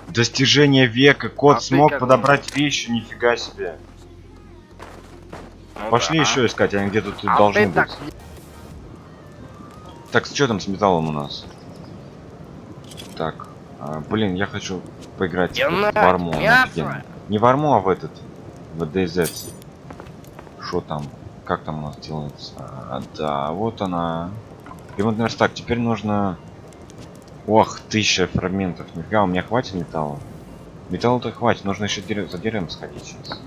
достижение века. Кот А ты смог как подобрать вещи. Нифига себе. Ну Пошли да. еще искать, они где-то тут А должны ты быть. так Так, что там с металлом у нас? Так, блин, я хочу поиграть Геннадий, в арму. мясо. Офигенно. Не в арму, а в этот. В DayZ. Что там? Как там у нас делается? Да, вот она. Ремонтный верстак. Теперь нужно... Ох, 1000 фрагментов. Нифига, у меня хватит металла? Металла-то хватит, нужно еще за деревом сходить сейчас.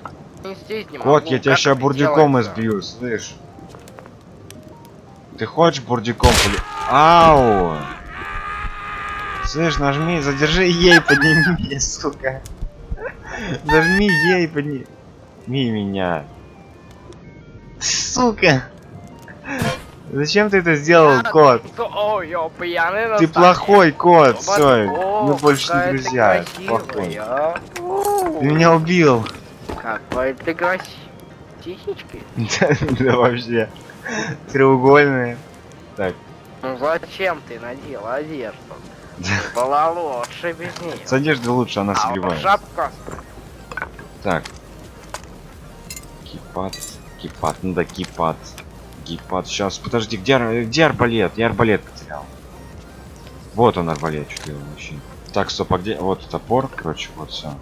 здесь не Кот, могу. я тебя Как сейчас это бурдюком делается? избью, слышь? Ты хочешь бурдюком Ау! Слышь, нажми, задержи ей, подними, сука. Нажми ей, подними меня. Сука! Зачем ты это сделал, кот? Ой, я пьяный Ты настоящий. плохой кот, все, О, мы больше не какая ты друзья. красивая. Плохой. О, Ты меня убил. Какой ты красивый. Сисечки? Да вообще. Треугольные. Так, Ну зачем ты надел одежду? Была лучше без нее. с одеждой лучше, она А вот согревает. шапка. Так. Кипат, ну да, кипат. Сейчас, подожди, где арбалет? Я арбалет потерял. Вот он арбалет, что я вообще. Так, стоп, а где? Вот топор, короче, вот все.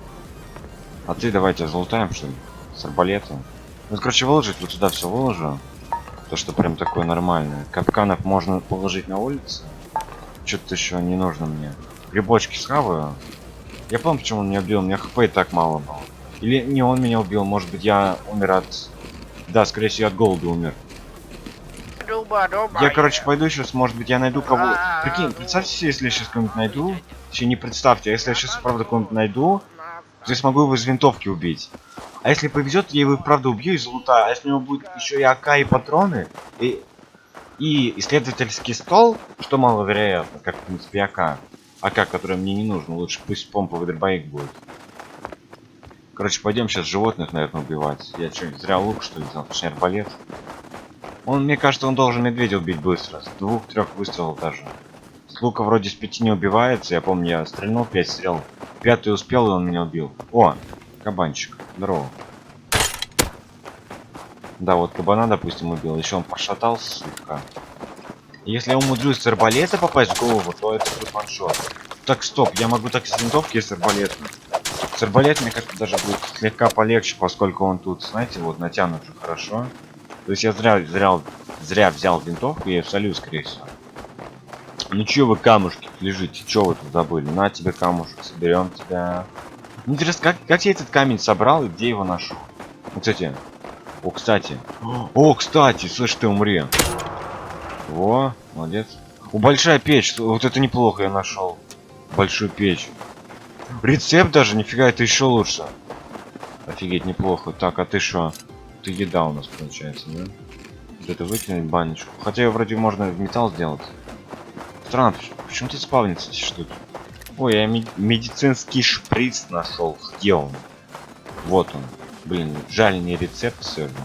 А ты давайте залутаем, что ли? С арбалетом. Ну, короче, выложить, вот сюда все выложу. То, что прям такое нормальное. Капканов можно положить на улице. Что-то еще не нужно мне. Грибочки схаваю. Я помню, почему он меня убил. У меня хп и так мало было. Или не он меня убил, может быть я умер от... Да, скорее всего, от голода умер. Я, короче, пойду сейчас, может быть, я найду кого... Прикинь, представьте себе, если я сейчас кого-нибудь найду. Точнее, не представьте, а если я сейчас, правда, кого-нибудь найду, то я смогу его из винтовки убить. А если повезет, я его, правда, убью из лута. А если у него будет еще и АК, и патроны, и исследовательский стол, что маловероятно, как, в принципе, АК. АК, который мне не нужен, лучше пусть помповый дробовик будет. Короче, пойдем сейчас животных, наверное, убивать. Я что, зря лук, что ли, взял? Точнее, арбалет. Он, мне кажется, он должен медведя убить быстро. С 2-3 выстрелов даже. С лука вроде с 5 не убивается. Я помню, я стрельнул 5 стрел. 5-й успел, и он меня убил. О, кабанчик. Здорово. Да, вот кабана, допустим, убил. Еще он пошатался слегка. Если я умудрюсь с арбалета попасть в голову, то это будет ваншот. Так, стоп, я могу так с винтовки и с арбалетом. С арбалетом мне как-то даже будет слегка полегче, поскольку он тут, знаете, вот натянут же хорошо. То есть я зря взял винтовку, я ее солю, скорее всего. Ну чё вы камушки лежите, чё вы тут забыли? На тебе камушек, соберем тебя. Интересно, как я этот камень собрал и где его нашел? Ну, кстати. О, кстати, слышь, ты умри. Во, молодец. О, большая печь, вот это неплохо я нашел. Большую печь. Рецепт даже, нифига, это еще лучше. Офигеть, неплохо. Так, а ты шо? Ты еда у нас получается, да? Вот это выкинуть баночку. Хотя ее вроде можно в металл сделать. Странно, почему тут спавнится эти штуки? Ой, я медицинский шприц нашел. Где он? Вот он. Блин, жаль, не рецепт сегодня.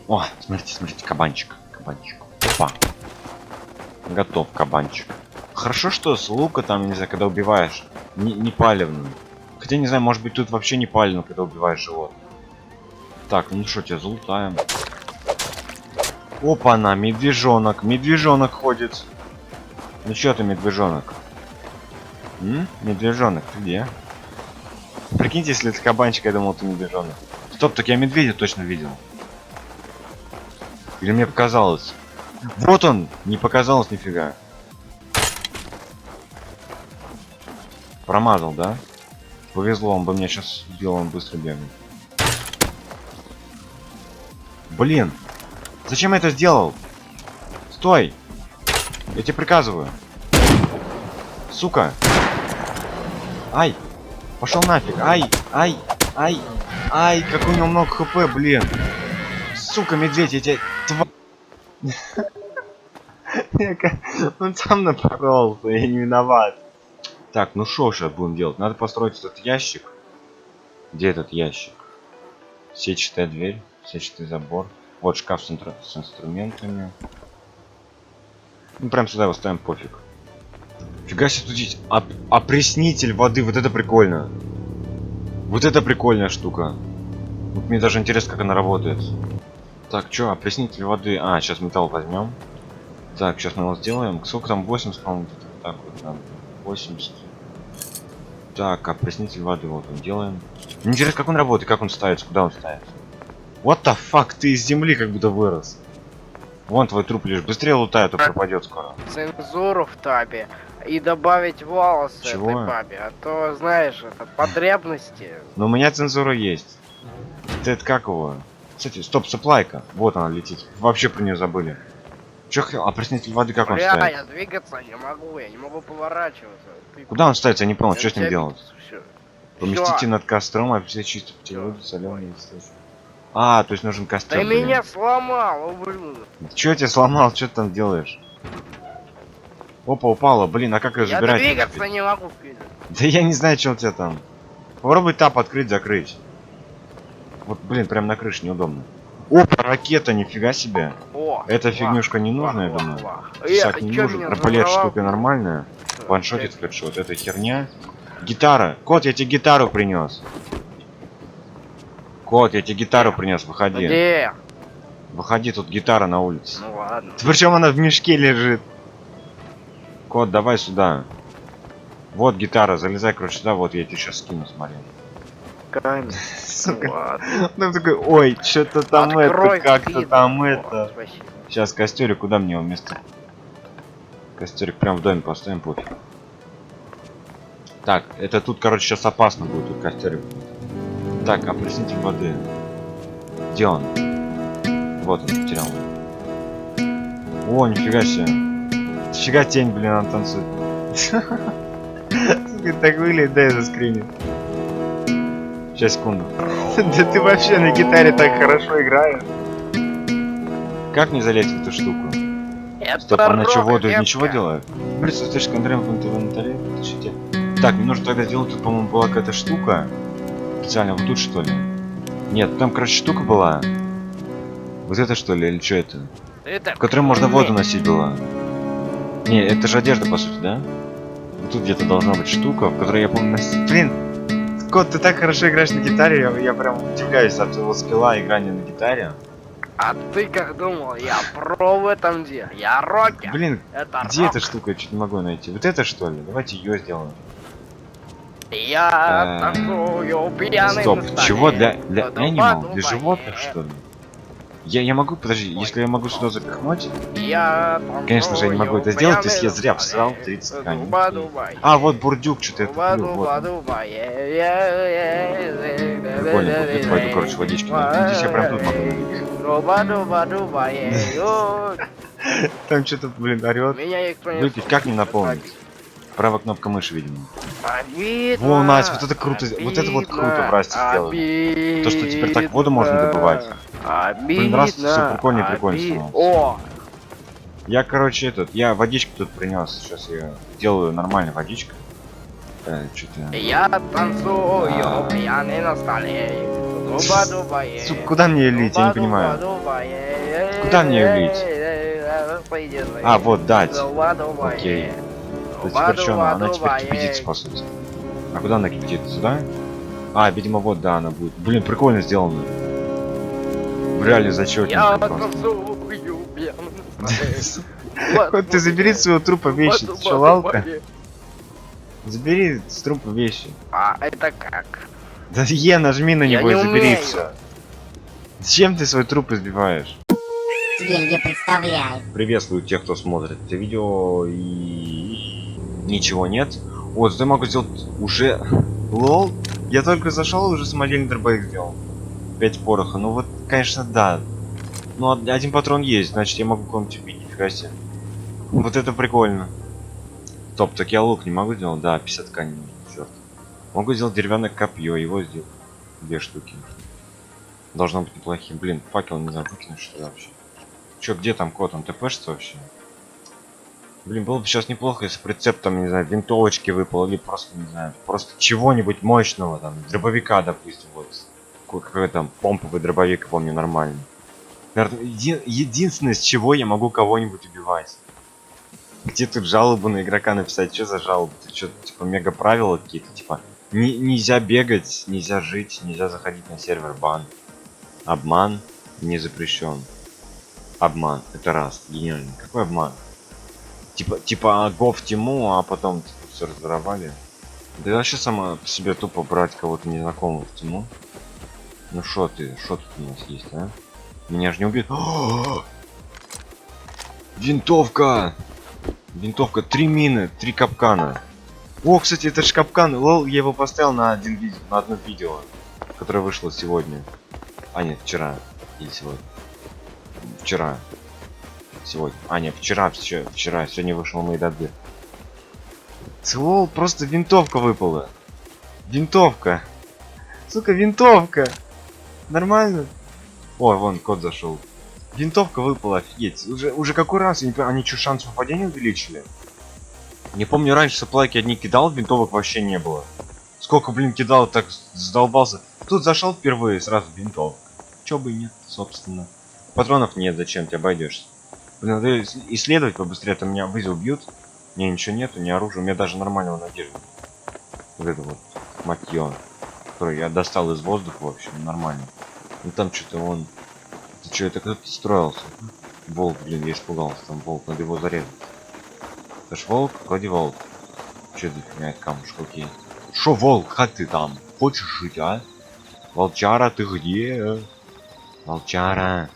О, смотрите, кабанчик. Опа. Готов кабанчик. Хорошо, что с лука там, не знаю, когда убиваешь, не палевным. Хотя, не знаю, может быть, тут вообще не палевно, когда убиваешь животных. Так, ну что, тебя залутаем. Опа-на, медвежонок. Медвежонок ходит. Ну чё ты, медвежонок? Медвежонок, ты где? Прикиньте, если это кабанчик, я думал, ты медвежонок. Стоп, так я медведя точно видел. Или мне показалось? Вот он! Не показалось нифига. Промазал, да? Повезло, он бы меня сейчас убил, он быстро бегает. Блин! Зачем я это сделал? Стой! Я тебе приказываю. Сука! Ай! Пошел нафиг! Ай! Как у него много хп, блин! Сука, медведь, я тебя... Он сам напоролся, я не виноват. Так, ну что сейчас будем делать? Надо построить этот ящик. Где этот ящик? Сетчатая дверь, сетчатый забор. Вот шкаф с инструментами. Ну прям сюда его ставим, пофиг. Фига себе, тут есть опреснитель воды, вот это прикольно. Вот это прикольная штука. Вот мне даже интересно, как она работает. Так, чё, опреснитель воды. А, сейчас металл возьмем. Так, сейчас мы его сделаем. Сколько там? 80, по-моему, так вот нам. 80. Так, опреснитель воды, вот он делаем. Мне интересно, как он работает, как он ставится, куда он ставится. What the fuck, ты из земли как будто вырос. Вон твой труп лишь. Быстрее лутай, а то пропадет скоро. Цензуру в табе и добавить волосы Чего? этой бабе, а то, знаешь, это потребности. Но у меня цензура есть. Это как его? Кстати, стоп, саплайка. Вот она летит. Вообще про нее забыли. Чё, опреснитель воды как он Бля, ставится? я двигаться не могу, я не могу поворачиваться. Ты- Куда он ставится? Я не понял, Я что с ним тебя делать? видел, всё. Поместите Всё. над костром, а все чисто птицы, соленые источники. А, то есть нужен костер. Ты блин. меня сломал, ублюдок. Чё я тебя сломал? Что ты там делаешь? Опа, упала. Блин, а как ее Я забирать? двигаться не могу, Филя. Да я не знаю, что у тебя там. Попробуй тап открыть, закрыть. Вот, блин, прям на крыше неудобно. Опа, ракета, нифига себе. О, Эта вах, фигнюшка не вах, нужна, я вах, думаю. вах. Сак не чё нужен. меня Арбалет взорвал? штука нормальная. Ваншотит хедшот. Это херня. Гитара. Кот, я тебе гитару принес. Кот, я тебе гитару принес. Выходи. Где? Выходи, тут гитара на улице. Ну ладно. Причем она в мешке лежит. Кот, давай сюда. Вот гитара, залезай, короче, сюда. Вот я тебе сейчас скину, смотри. Камень. Сука. Ну ладно. Ну такой, ой, что-то там Открой это, как-то вход. там О, это. спасибо. Сейчас костерик, куда мне его вместо? Костерик прям в доме поставим, пофиг. Так, это тут, короче, сейчас опасно будет, тут костерик. Так, опреснитель воды. Где он? Вот он, потерял. О, нифига себе. Нифига тень, блин, она танцует. Сука, так выглядит, дай заскринит. Сейчас, секунду. Да ты вообще на гитаре так хорошо играешь. Как не залезть в эту штуку? Это Стоп, она что, воду рок-детка. ничего делает? Блин, слышишь, контроль в инвентаре. Подождите. Так, мне нужно тогда делать, тут, по-моему, была какая-то штука. Специально вот тут, что ли? Нет, там, короче, штука была. Вот это, что ли, или что это? Это В которой можно воду носить была. Не, это же одежда, по сути, да? Вот тут где-то должна быть штука, в которой я помню носить. Блин, Кот, ты так хорошо играешь на гитаре, я прям удивляюсь от твоего скилла играния на гитаре. А ты как думал, я про в этом деле? Я рокер. Блин, Это где рок. эта штука? Я чуть не могу найти. Вот это что ли? Давайте ее сделаем. Я танцую пьяный Стоп, на столе. чего? Для animal? Для Подумай. животных, что ли? Я могу, подожди, если я могу сюда запихнуть... Я танцую, Конечно же, я не могу это сделать, то есть я пьяный зря на всрал столе. 30 тканей. Дуба-дуба. А, вот бурдюк, что-то я Дуба, туплю, вот дуба, он. дуба. Прикольно, купить, пойду, короче, водички найду. Здесь я прям тут могу. Дуба-дуба-дуба. Там что-то, блин, орёт. Меня никто не Выпить как не слушает. наполнить? Правая кнопка мыши, видимо. Обидно. Во, Настя, вот это круто, вот это вот круто в Расте сделали. То, что теперь так воду можно добывать. Блин, Раст все прикольно и прикольно становится. О, Я, короче, я водичку тут принес. Сейчас я делаю нормальную водичку. Что-то... я танцую пьяный на столе. Дуба-дуба. Сука, куда мне ее лить? Я не понимаю. Куда мне ее лить? А, вот, дать. Окей. То теперь что она? Она теперь кипятится, по сути. А куда она кипятит? Сюда? А, видимо, вот, да, она будет. Блин, прикольно сделано. Реально зачетненько Я просто. танцую пьяный на столе. Хоть ты забери с своего трупа вещи, ты чё, лалка? Забери с трупа вещи. А это как? Да Е, нажми на Я него и не забери умею. все. Зачем ты свой труп избиваешь? Теперь я представляю. Приветствую тех, кто смотрит это видео и... Ничего нет. Вот, что я могу сделать уже... Лол? Я только зашел и уже самодельный дробовик сделал. 5 пороха. Ну вот, конечно, да. Ну, один патрон есть, значит я могу кого-нибудь убить, нифига себе. Вот это прикольно. Стоп, так я лук не могу сделать? Да, 50 тканей. Черт. Могу сделать деревянное копье, его сделать. 2 штуки. Должно быть неплохим. Блин, факел не знаю, выкинуть что ли вообще. Чё, где там кот? Он ТПшится вообще? Блин, было бы сейчас неплохо, если прицеп там, не знаю, винтовочки выпал, или просто, не знаю, просто чего-нибудь мощного, там, дробовика, допустим, вот. Какой там помповый дробовик, помню, нормальный. Наверное, единственное, с чего я могу кого-нибудь убивать. Где тут жалобу на игрока написать? Что за жалобы? Ты что, типа, мега правила какие-то? Типа, нельзя бегать, нельзя жить, нельзя заходить на сервер, бан. Обман не запрещен. Обман. Это раз. Гениально. Какой обман? Типа го в тему, а потом типа, все разворовали. Да и вообще сама по себе тупо брать кого-то незнакомого в тему. Ну шо тут у нас есть, а? Меня же не убьют. Винтовка! Винтовка, 3 мины, 3 капкана. О, кстати, это же капкан. Лол, я его поставил на одно видео, которое вышло сегодня. А нет, вчера. Или сегодня. Вчера. Сегодня. А нет, вчера. Сегодня вышел Мейдадыр. Лол, просто винтовка выпала. Винтовка. Сука, винтовка. Нормально? О, вон, кот зашел. Винтовка выпала, офигеть. Уже какой раз? Они что, шанс попадения увеличили? Не помню, раньше соплайки одни кидал, винтовок вообще не было. Сколько, блин, кидал, так задолбался. Тут зашел впервые, сразу винтовка. Чё бы и нет, собственно. Патронов нет, зачем ты обойдешься? Блин, надо исследовать побыстрее, а то меня вызов бьют. Не, ничего нету, ни оружия, у меня даже нормального надежды. Вот это вот матьё, который я достал из воздуха, в общем, нормально. Ну там что-то он... Ты чё, это кто-то строился? Волк, блин, я испугался, там волк, надо его зарезать. Это ж волк? Вроде волк. Чё это фигня, камушек, окей. Шо, волк, как ты там? Хочешь жить, а? Волчара, ты где? Волчара.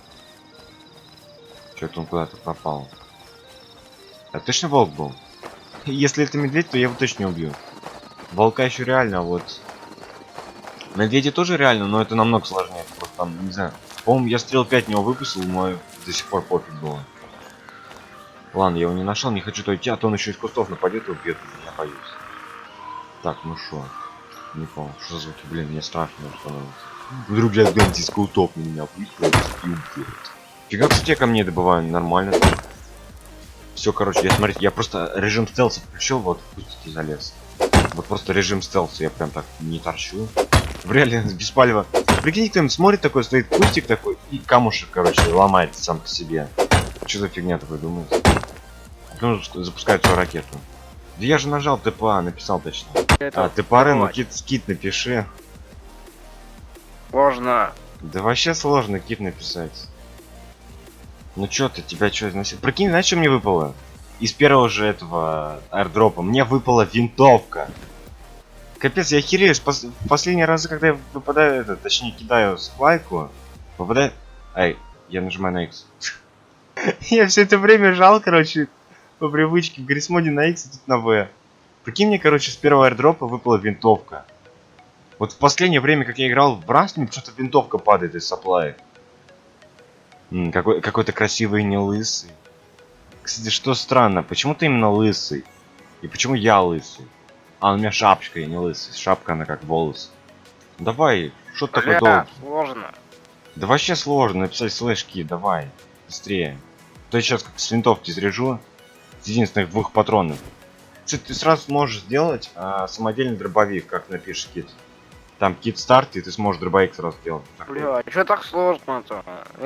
Чё-то он куда-то пропал. А точно волк был? Если это медведь, то я его точно не убью. Волка еще реально, вот. Медведи тоже реально, но это намного сложнее. Просто там, не знаю. По-моему, я стрел 5 в него выпустил, мой до сих пор пофиг было. Ладно, я его не нашел, не хочу то идти, а то он еще из кустов нападет и убьет. Я боюсь. Так, ну шо? Не помню, что за звуки, блин, мне страшно становится. Вдруг я где-нибудь из кустов на меня выйдет и убьет. Фига, кстати, я ко мне добываю, нормально. Все, короче, я смотрите, я просто режим стелса включил, вот в кустики залез. Вот просто режим стелса, я прям так не торчу. В реальности без палева. Прикинь, кто-нибудь смотрит, такой стоит кустик такой, и камушек, короче, ломается сам по себе. Что за фигня такой, думаете? Потом запускает свою ракету. Да я же нажал ТПА, написал точно. А, ТПА, ну кит напиши. Сложно. Да вообще сложно кит написать. Ну чё ты, тебя чё износит? Прикинь, знаешь, что мне выпало? Из первого же этого аирдропа мне выпала винтовка. Капец, я охерею. В последние разы, когда я выпадаю, точнее кидаю сплайку, попадает... Ай, я нажимаю на X. Я все это время жал, короче, по привычке в Грисмоде на X, тут на V. Прикинь, мне, короче, с первого аирдропа выпала винтовка. Вот в последнее время, как я играл в Брас, мне что-то винтовка падает из саплая. Какой-то красивый не лысый. Кстати, что странно, почему ты именно лысый? И почему я лысый? А, у меня шапочка, я не лысый. Шапка, она как волос. Давай, что такое долго? Сложно. Да вообще сложно написать слэшки, давай. Быстрее. То я сейчас как с винтовки заряжу. С единственных 2 патронов. Кстати, ты сразу сможешь сделать самодельный дробовик, как напишешь кит. Там кит старт, и ты сможешь дробовик сразу сделать. Бля, что так сложно-то?